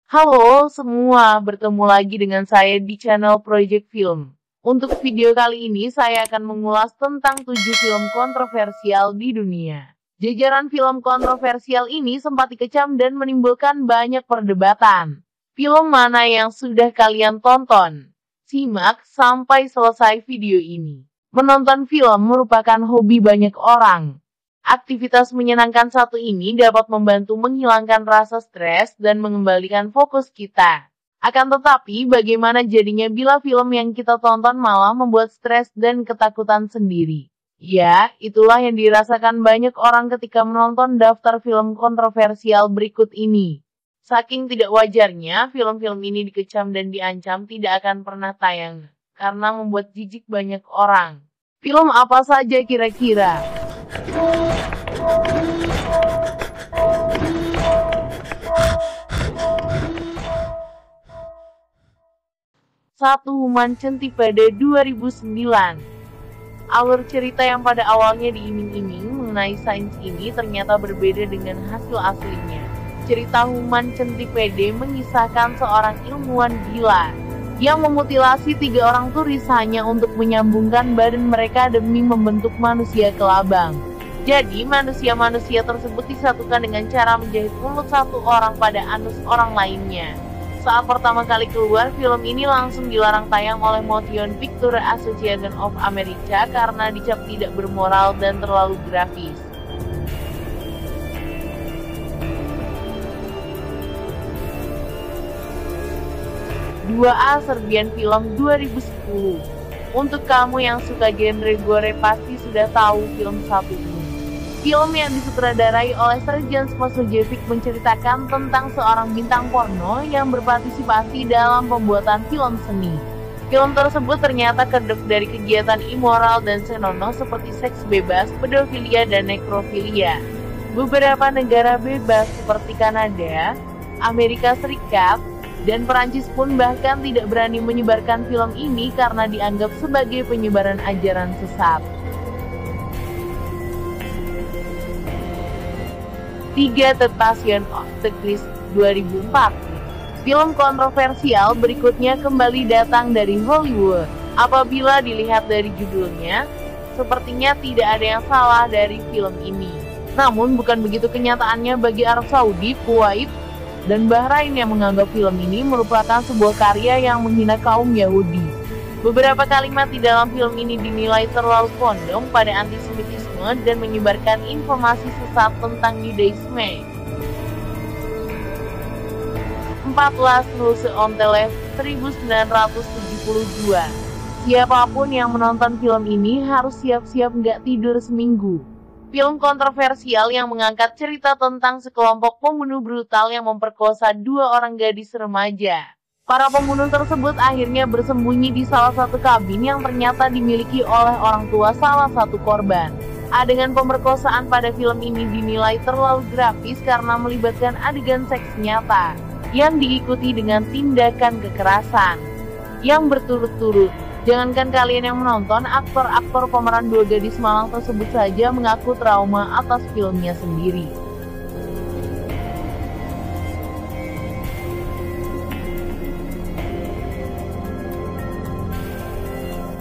Halo semua, bertemu lagi dengan saya di channel Project Film. Untuk video kali ini saya akan mengulas tentang 7 film kontroversial di dunia. Jajaran film kontroversial ini sempat dikecam dan menimbulkan banyak perdebatan. Film mana yang sudah kalian tonton? Simak sampai selesai video ini. Menonton film merupakan hobi banyak orang. Aktivitas menyenangkan satu ini dapat membantu menghilangkan rasa stres dan mengembalikan fokus kita. Akan tetapi, bagaimana jadinya bila film yang kita tonton malah membuat stres dan ketakutan sendiri? Ya, itulah yang dirasakan banyak orang ketika menonton daftar film kontroversial berikut ini. Saking tidak wajarnya, film-film ini dikecam dan diancam tidak akan pernah tayang, karena membuat jijik banyak orang. Film apa saja kira-kira? 1. Human Centipede 2009. Alur cerita yang pada awalnya diiming-iming mengenai sains ini ternyata berbeda dengan hasil aslinya. Cerita Human Centipede mengisahkan seorang ilmuwan gila yang memutilasi 3 orang turis hanya untuk menyambungkan badan mereka demi membentuk manusia kelabang. Jadi manusia-manusia tersebut disatukan dengan cara menjahit mulut satu orang pada anus orang lainnya. Saat pertama kali keluar, film ini langsung dilarang tayang oleh Motion Picture Association of America karena dicap tidak bermoral dan terlalu grafis. Serbian Film 2010. Untuk kamu yang suka genre gore pasti sudah tahu film satu ini. Film yang disutradarai oleh Srđan Sposojević menceritakan tentang seorang bintang porno yang berpartisipasi dalam pembuatan film seni. Film tersebut ternyata kedok dari kegiatan immoral dan senonoh seperti seks bebas, pedofilia, dan nekrofilia. Beberapa negara bebas seperti Kanada, Amerika Serikat, dan Perancis pun bahkan tidak berani menyebarkan film ini karena dianggap sebagai penyebaran ajaran sesat. 3. The Passion of the Christ 2004. Film kontroversial berikutnya kembali datang dari Hollywood. Apabila dilihat dari judulnya, sepertinya tidak ada yang salah dari film ini. Namun bukan begitu kenyataannya bagi Arab Saudi, Kuwait, dan Bahrain yang menganggap film ini merupakan sebuah karya yang menghina kaum Yahudi. Beberapa kalimat di dalam film ini dinilai terlalu kondom pada antisemitisme dan menyebarkan informasi sesat tentang Yudaisme. 14. Ruse on the Left 1972. Siapapun yang menonton film ini harus siap-siap nggak tidur seminggu. Film kontroversial yang mengangkat cerita tentang sekelompok pembunuh brutal yang memperkosa 2 orang gadis remaja. Para pembunuh tersebut akhirnya bersembunyi di salah satu kabin yang ternyata dimiliki oleh orang tua salah satu korban. Adegan pemerkosaan pada film ini dinilai terlalu grafis karena melibatkan adegan seks nyata, yang diikuti dengan tindakan kekerasan yang berturut-turut. Jangankan kalian yang menonton, aktor-aktor pemeran 2 gadis malang tersebut saja mengaku trauma atas filmnya sendiri.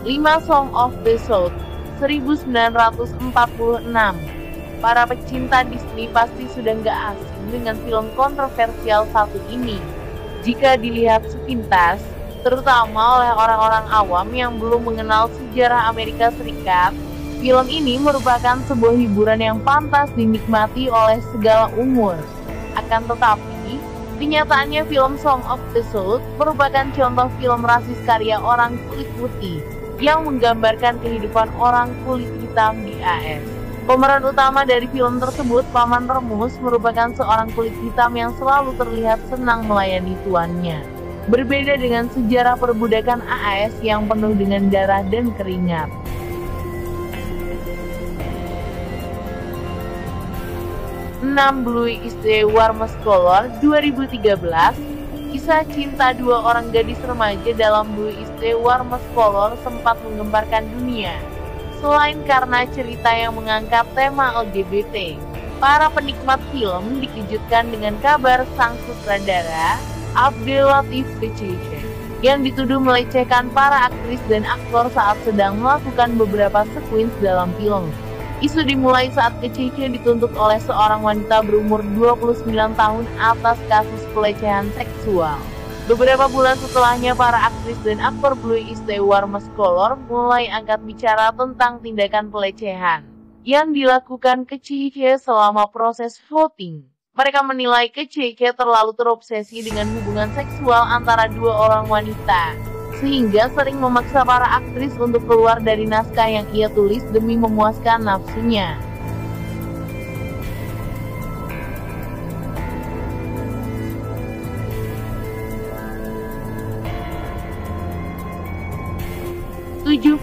5. Song of the South 1946. Para pecinta Disney pasti sudah nggak asing dengan film kontroversial satu ini. Jika dilihat sepintas, terutama oleh orang-orang awam yang belum mengenal sejarah Amerika Serikat, film ini merupakan sebuah hiburan yang pantas dinikmati oleh segala umur. Akan tetapi, kenyataannya film Song of the South merupakan contoh film rasis karya orang kulit putih yang menggambarkan kehidupan orang kulit hitam di AS. Pemeran utama dari film tersebut, Paman Remus, merupakan seorang kulit hitam yang selalu terlihat senang melayani tuannya. Berbeda dengan sejarah perbudakan AS yang penuh dengan darah dan keringat. 6. Blue is the Warmest Color 2013. Kisah cinta 2 orang gadis remaja dalam Blue is the Warmest Color sempat menggemparkan dunia. Selain karena cerita yang mengangkat tema LGBT, para penikmat film dikejutkan dengan kabar sang sutradara, Abdel Latif Kecece, yang dituduh melecehkan para aktris dan aktor saat sedang melakukan beberapa sekuens dalam film. Isu dimulai saat Kecece dituntut oleh seorang wanita berumur 29 tahun atas kasus pelecehan seksual. Beberapa bulan setelahnya, para aktris dan aktor Blue Iste Warmascolor mulai angkat bicara tentang tindakan pelecehan yang dilakukan Kecece selama proses voting. Mereka menilai Kecece terlalu terobsesi dengan hubungan seksual antara dua orang wanita, sehingga sering memaksa para aktris untuk keluar dari naskah yang ia tulis demi memuaskan nafsunya.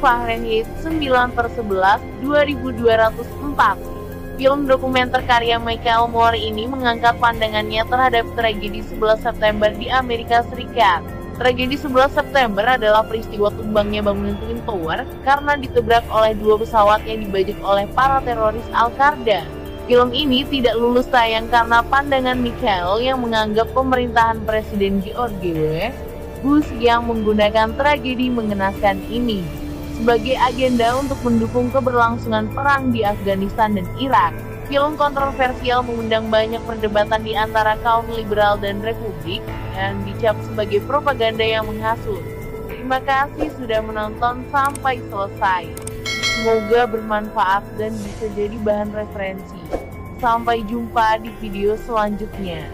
Fahrenheit 9/11 2204. Film dokumenter karya Michael Moore ini mengangkat pandangannya terhadap tragedi 11 September di Amerika Serikat. Tragedi 11 September adalah peristiwa tumbangnya bangunan Twin Tower karena ditebrak oleh dua pesawat yang dibajak oleh para teroris Al-Qaeda. Film ini tidak lulus tayang karena pandangan Michael yang menganggap pemerintahan Presiden George W. Bush yang menggunakan tragedi mengenaskan ini sebagai agenda untuk mendukung keberlangsungan perang di Afghanistan dan Irak. Film kontroversial mengundang banyak perdebatan di antara kaum liberal dan republik, dan dicap sebagai propaganda yang menghasut. Terima kasih sudah menonton sampai selesai. Semoga bermanfaat dan bisa jadi bahan referensi. Sampai jumpa di video selanjutnya.